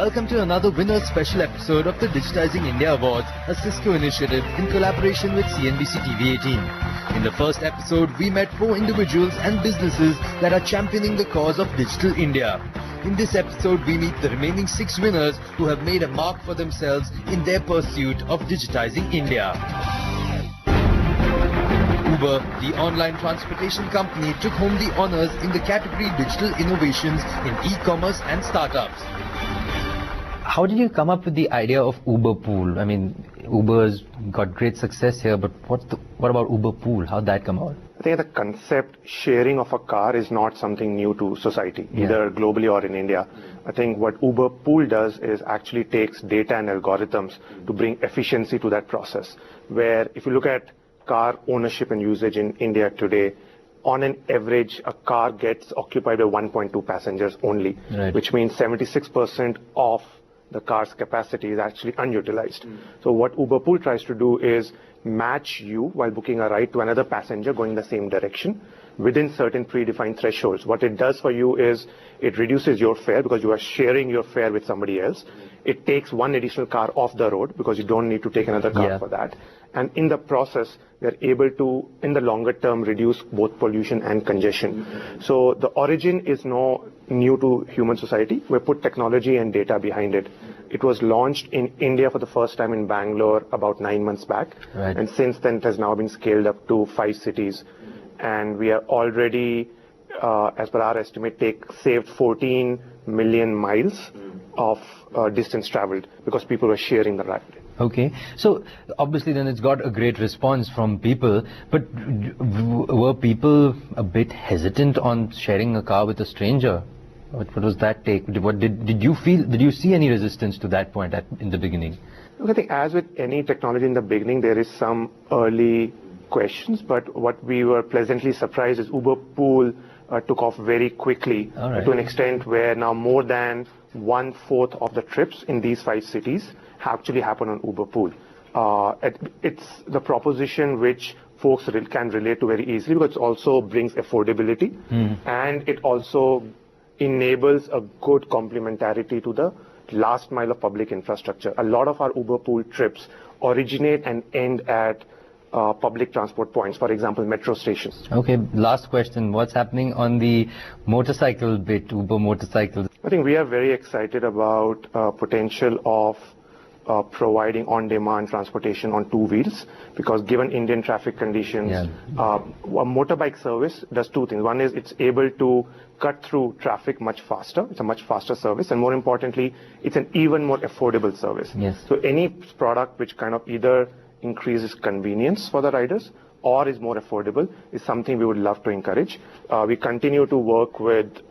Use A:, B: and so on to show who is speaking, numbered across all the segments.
A: Welcome to another winner special episode of the Digitizing India Awards, a Cisco initiative in collaboration with CNBCTV18. In the first episode, we met 4 individuals and businesses that are championing the cause of Digital India. In this episode, we meet the remaining 6 winners who have made a mark for themselves in their pursuit of digitizing India. Uber, the online transportation company, took home the honors in the category Digital Innovations in E-commerce and Startups. How did you come up with the idea of Uber Pool? I mean, Uber's got great success here, but what about Uber Pool? How'd that come out?
B: I think the concept sharing of a car is not something new to society, either globally or in India. I think what Uber Pool does is actually takes data and algorithms to bring efficiency to that process. Where if you look at car ownership and usage in India today, on an average, a car gets occupied by 1.2 passengers only, which means 76% of the car's capacity is actually unutilized. So what Uber Pool tries to do is match you while booking a ride to another passenger going the same direction within certain predefined thresholds. What it does for you is it reduces your fare because you are sharing your fare with somebody else. It takes one additional car off the road because you don't need to take another car for that. And in the process, we are able to, in the longer term, reduce both pollution and congestion. So the origin is not new to human society. We put technology and data behind it. It was launched in India for the first time in Bangalore about 9 months back. And since then, it has now been scaled up to 5 cities. And we are already, as per our estimate, saved 14 million miles of distance traveled because people were sharing the ride.
A: Okay, so obviously then it's got a great response from people, but were people a bit hesitant on sharing a car with a stranger? What was that take? Did you see any resistance to that point in the beginning?
B: Look, I think as with any technology in the beginning, there is some early questions, but what we were pleasantly surprised is Uber Pool took off very quickly to an extent where now more than 1/4 of the trips in these 5 cities actually happen on Uber Pool. It's the proposition which folks can relate to very easily because it also brings affordability and it also enables a good complementarity to the last mile of public infrastructure. A lot of our Uber Pool trips originate and end at public transport points, for example, metro stations.
A: Okay, last question. What's happening on the motorcycle bit, Uber motorcycles?
B: I think we are very excited about potential of providing on-demand transportation on 2 wheels because given Indian traffic conditions, a motorbike service does 2 things. One is it's able to cut through traffic much faster. It's a much faster service, and more importantly, it's an even more affordable service. So any product which kind of either increases convenience for the riders or is more affordable is something we would love to encourage. We continue to work with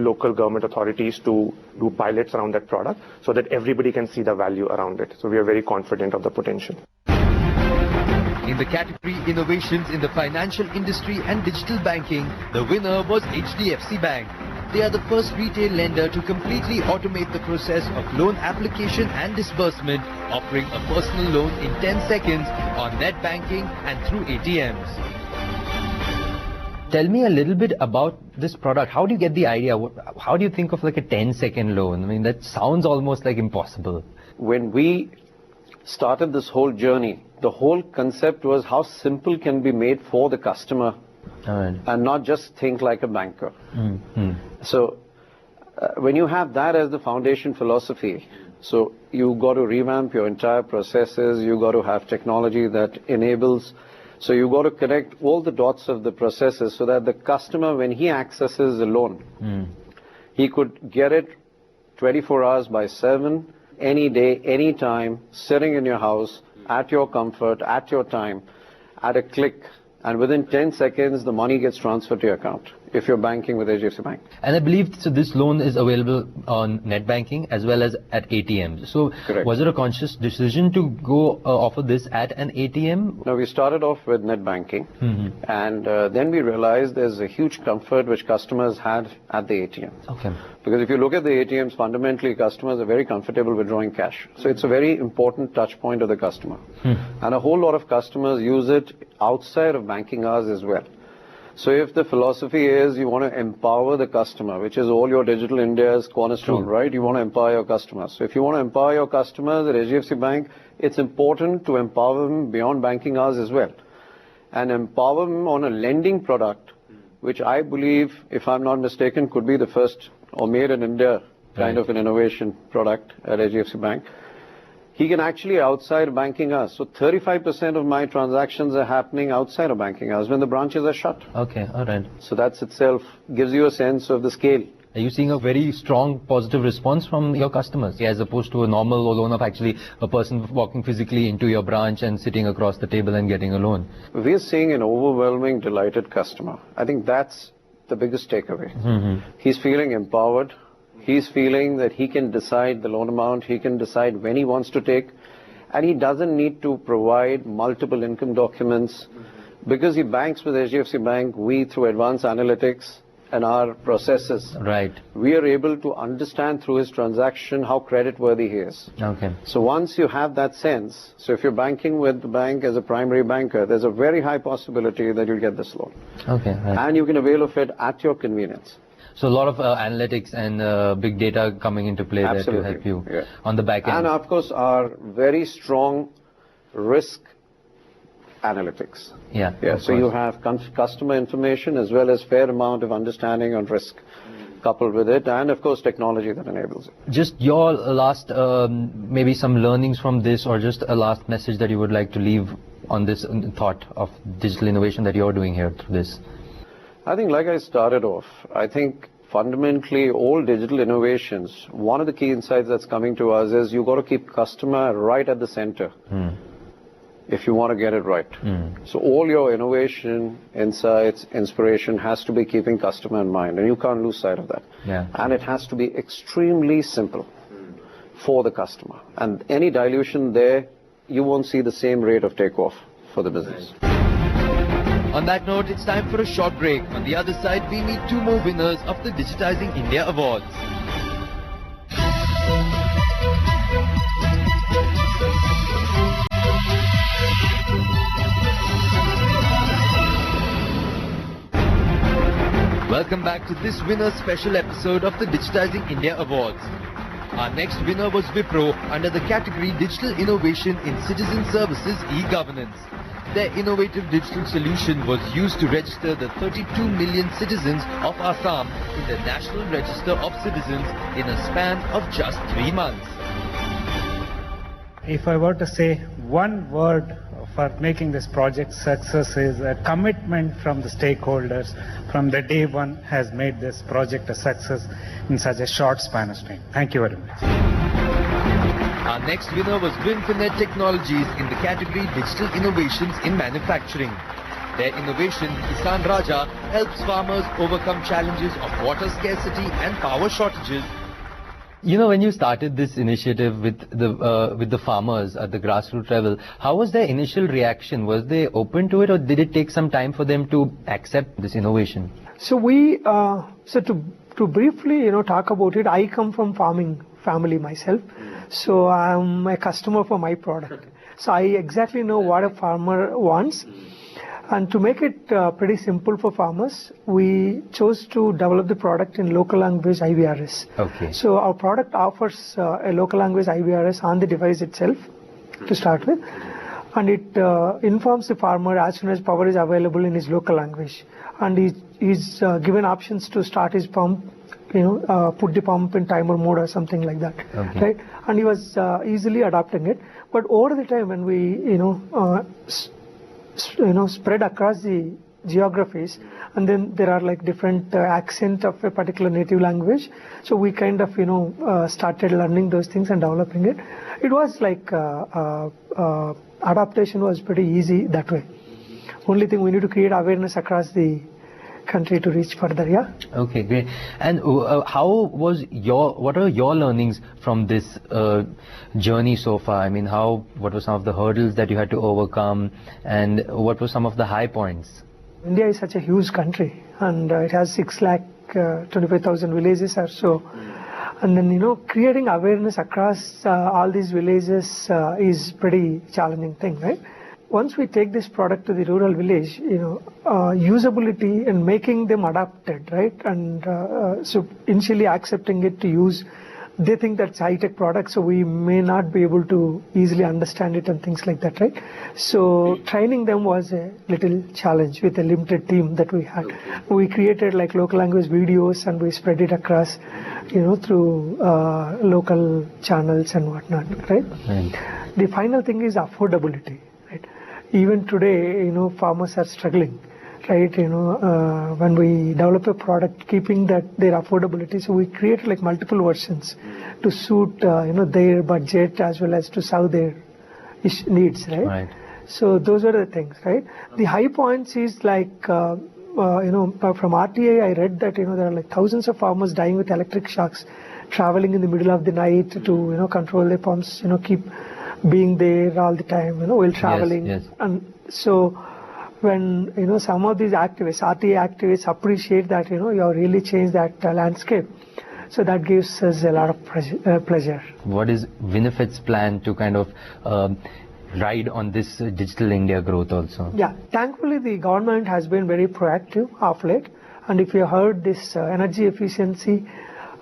B: local government authorities to do pilots around that product so that everybody can see the value around it. So we are very confident of the potential. In the category Innovations in the Financial Industry and Digital Banking, the winner was HDFC Bank. They are the first retail lender to completely automate the process of loan application and disbursement, offering a personal loan in 10 seconds on net banking and through ATMs. Tell me a little bit about this product. How do you get the idea? How do you think of like a 10-second loan? I mean, that sounds almost like impossible.
C: When we started this whole journey, the whole concept was how simple can be made for the customer and not just think like a banker. So when you have that as the foundation philosophy, so you got to revamp your entire processes, you got to have technology that enables. So you got to connect all the dots of the processes so that the customer, when he accesses the loan, he could get it 24 hours by 7, any day, any time, sitting in your house, at your comfort, at your time, at a click. And within 10 seconds, the money gets transferred to your account if you're banking with HDFC Bank.
A: And I believe so this loan is available on net banking as well as at ATMs. So was it a conscious decision to go offer this at an ATM?
C: No, we started off with net banking and then we realized there's a huge comfort which customers had at the ATM. Because if you look at the ATMs, fundamentally customers are very comfortable withdrawing cash. So it's a very important touch point of the customer. And a whole lot of customers use it outside of banking hours as well. So if the philosophy is you want to empower the customer, which is all your Digital India's cornerstone, right? You want to empower your customers. So if you want to empower your customers at HDFC Bank, it's important to empower them beyond banking hours as well. And empower them on a lending product, which I believe, if I'm not mistaken, could be the first or made in India kind of an innovation product at HDFC Bank. He can actually outside banking hours. So 35% of my transactions are happening outside of banking hours when the branches are shut.
A: Okay, all right.
C: So that's itself gives you a sense of the scale.
A: Are you seeing a very strong positive response from your customers as opposed to a normal loan of actually a person walking physically into your branch and sitting across the table and getting a loan?
C: We're seeing an overwhelming delighted customer. I think that's the biggest takeaway. He's feeling empowered. He's feeling that he can decide the loan amount, he can decide when he wants to take, and he doesn't need to provide multiple income documents. Because he banks with HDFC Bank, we, through advanced analytics and our processes, we are able to understand through his transaction how creditworthy he is.
A: Okay.
C: So once you have that sense, so if you're banking with the bank as a primary banker, there's a very high possibility that you'll get this loan.
A: Okay. Right.
C: And you can avail of it at your convenience.
A: So a lot of analytics and big data coming into play there to help you on the back end.
C: And of course our very strong risk analytics. So you have customer information as well as fair amount of understanding on risk coupled with it, and of course technology that enables it.
A: Just your last, maybe some learnings from this, or just a last message that you would like to leave on this thought of digital innovation that you're doing here through this.
C: I think like I started off, I think fundamentally all digital innovations, one of the key insights that's coming to us is you've got to keep customer right at the center if you want to get it right. So all your innovation, insights, inspiration has to be keeping customer in mind, and you can't lose sight of that. And it has to be extremely simple for the customer. And any dilution there, you won't see the same rate of takeoff for the business.
A: On that note, it's time for a short break. On the other side, we meet two more winners of the Digitizing India Awards. Welcome back to this winner's special episode of the Digitizing India Awards. Our next winner was Wipro under the category Digital Innovation in Citizen Services e-Governance. Their innovative digital solution was used to register the 32 million citizens of Assam in the National Register of Citizens in a span of just 3 months.
D: If I were to say one word for making this project success, is a commitment from the stakeholders from the day one has made this project a success in such a short span of time. Thank you very much.
A: Our next winner was Winfinet Technologies in the category Digital Innovations in Manufacturing. Their innovation, Kisan Raja, helps farmers overcome challenges of water scarcity and power shortages. You know, when you started this initiative with the farmers at the grassroots level, how was their initial reaction? Was they open to it, or did it take some time for them to accept this innovation?
E: So to briefly, talk about it, I come from farming family myself. So I'm a customer for my product. So I exactly know what a farmer wants. And to make it pretty simple for farmers, we chose to develop the product in local language IVRS.
A: Okay.
E: So our product offers a local language IVRS on the device itself to start with. And it informs the farmer as soon as power is available in his local language. And he's given options to start his pump, put the pump in timer mode or something like that.
A: Okay.
E: Right? And he was easily adopting it. But over the time when we, spread across the geographies, and then there are like different accent of a particular native language. So we kind of, started learning those things and developing it. It was like adaptation was pretty easy that way. Only thing we need to create awareness across the country to reach further.
A: Okay, great. And what are your learnings from this journey so far? I mean, what were some of the hurdles that you had to overcome, and what were some of the high points?
E: India is such a huge country, and it has 6,25,000 villages or so. And then, creating awareness across all these villages is pretty challenging thing, right? once we take this product to the rural village, usability and making them adapted, right? And so initially accepting it to use, they think that's high-tech product, so we may not be able to easily understand it and things like that, right? So training them was a little challenge with a limited team that we had. We created like local language videos and we spread it across, through local channels and whatnot, right? The final thing is affordability, right? Even today, farmers are struggling, right? When we develop a product, keeping that their affordability, so we create like multiple versions to suit, their budget as well as to serve their needs, right? So those are the things, right? The high points is like, from RTA, I read that, there are like thousands of farmers dying with electric shocks, traveling in the middle of the night to, control their pumps, keep being there all the time, while traveling.
A: Yes.
E: And so, when some of these activists, RTA activists, appreciate that you have really changed that landscape, so that gives us a lot of pleasure.
A: What is Winifred's plan to kind of ride on this digital India growth also? Yeah,
E: thankfully the government has been very proactive of late, and if you heard, this energy efficiency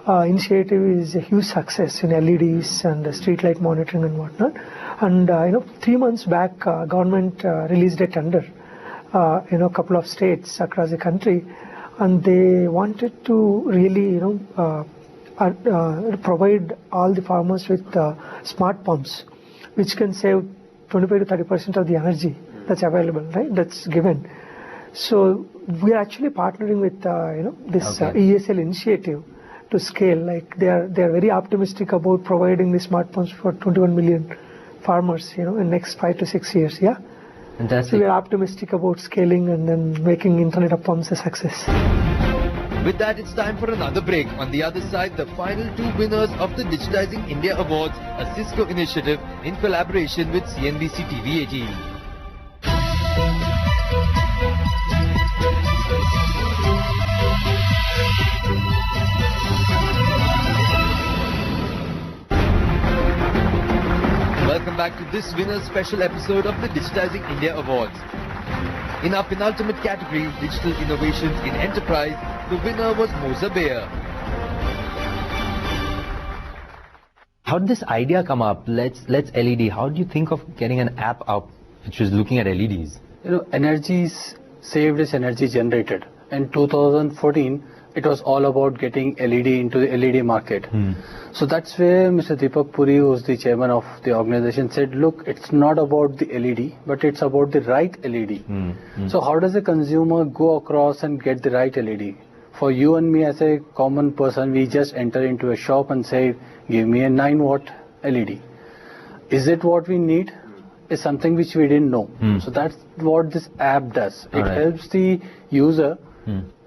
E: initiative is a huge success in LEDs and street light monitoring and whatnot. And 3 months back, government released a tender. A couple of states across the country, and they wanted to really, provide all the farmers with smart pumps, which can save 25 to 30% of the energy that's available, right? That's given. So we are actually partnering with, this ESL initiative to scale. Like they are very optimistic about providing the smart pumps for 21 million farmers, in next 5 to 6 years. Yeah.
A: Fantastic.
E: So we are optimistic about scaling and then making Internet of Pumps a success.
A: With that, it's time for another break. On the other side, the final 2 winners of the Digitizing India Awards, a Cisco initiative in collaboration with CNBCTV18. Welcome back to this winner's special episode of the Digitizing India Awards. In our penultimate category, Digital Innovations in Enterprise, the winner was MoserBaer. How did this idea come up? Let's LED. How did you think of getting an app up which was looking at LEDs?
F: Energy saved is energy generated. In 2014, it was all about getting LED into the LED market. So that's where Mr. Deepak Puri, who is the chairman of the organization, said, look, it's not about the LED, but it's about the right LED. So how does a consumer go across and get the right LED? For you and me as a common person, we just enter into a shop and say, give me a 9-watt LED. Is it what we need? Is something which we didn't know. So that's what this app does. It helps the user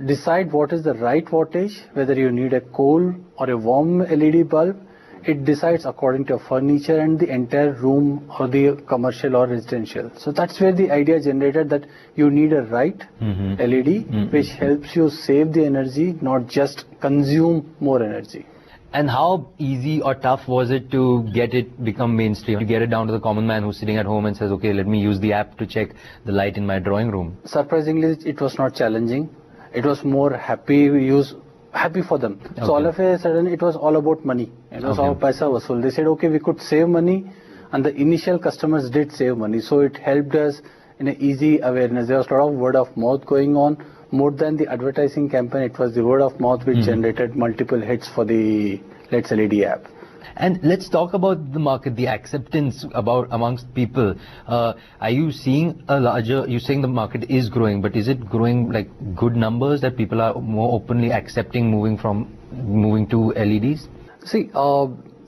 F: decide what is the right wattage, whether you need a cold or a warm LED bulb. It decides according to your furniture and the entire room or the commercial or residential. So that's where the idea generated that you need a right LED which helps you save the energy, not just consume more energy.
A: And how easy or tough was it to get it become mainstream, to get it down to the common man who's sitting at home and says, okay, let me use the app to check the light in my drawing room?
F: Surprisingly, it was not challenging. It was more happy for them. So all of a sudden, it was all about money. It was all paisa vasool. They said, okay, we could save money, and the initial customers did save money. So it helped us in an easy awareness. There was a lot of word of mouth going on. More than the advertising campaign, it was the word of mouth which generated multiple hits for the Let's LED app.
A: And let's talk about the market, the acceptance amongst people. Are you seeing you're saying the market is growing, but is it growing like good numbers that people are more openly accepting moving to LEDs?
F: See,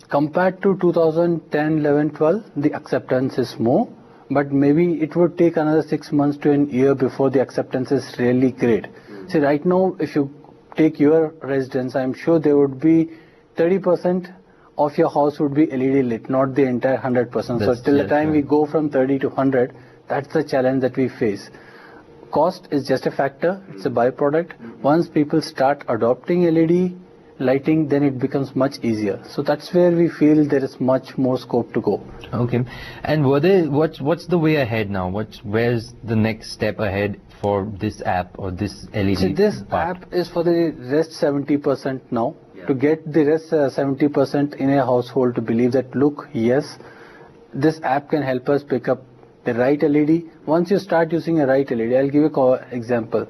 F: compared to 2010, 11, 12, the acceptance is more, but maybe it would take another 6 months to a year before the acceptance is really great. See, right now, if you take your residence, I'm sure there would be 30% of your house would be LED lit, not the entire 100%. So till the time we go from 30 to 100, that's the challenge that we face. Cost is just a factor, it's a byproduct. Once people start adopting LED lighting, then it becomes much easier. So that's where we feel there is much more scope to go.
G: Okay. And what's the way ahead now? Where's the next step ahead for this app or this LED
F: So this
G: part?
F: app is for the rest 70% now. To get the rest 70% in a household to believe that, look, yes, this app can help us pick up the right LED. Once you start using a right LED, I'll give you an example.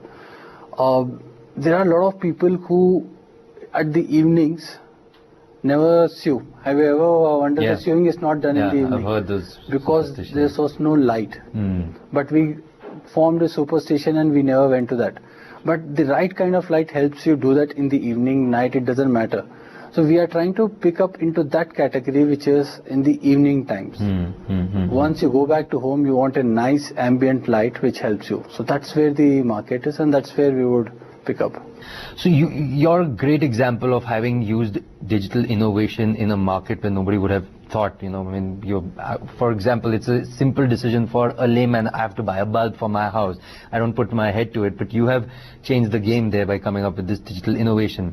F: There are a lot of people who at the evenings never sew. Have you ever wondered that sewing is not done in the evening?
G: I've heard those.
F: Because there was no light. But we formed a superstition and we never went to that. But the right kind of light helps you do that in the evening, night, it doesn't matter. So we are trying to pick up into that category which is in the evening times. Once you go back to home, you want a nice ambient light which helps you. So that's where the market is and that's where we would pick up.
G: So you're a great example of having used digital innovation in a market where nobody would have thought, I mean, for example, it's a simple decision for a layman. I have to buy a bulb for my house. I don't put my head to it, but you have changed the game there by coming up with this digital innovation.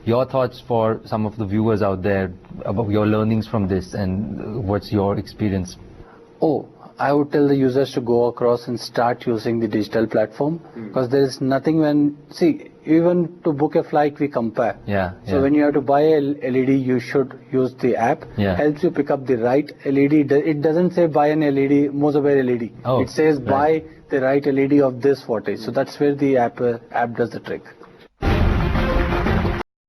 G: Your thoughts for some of the viewers out there about your learnings from this and what's your experience?
F: I would tell the users to go across and start using the digital platform because there is nothing even to book a flight we compare. So when you have to buy a LED, you should use the app. Helps you pick up the right LED. It doesn't say buy an LED, MoserBaer LED. It says buy the right LED of this wattage. So that's where the app does the trick.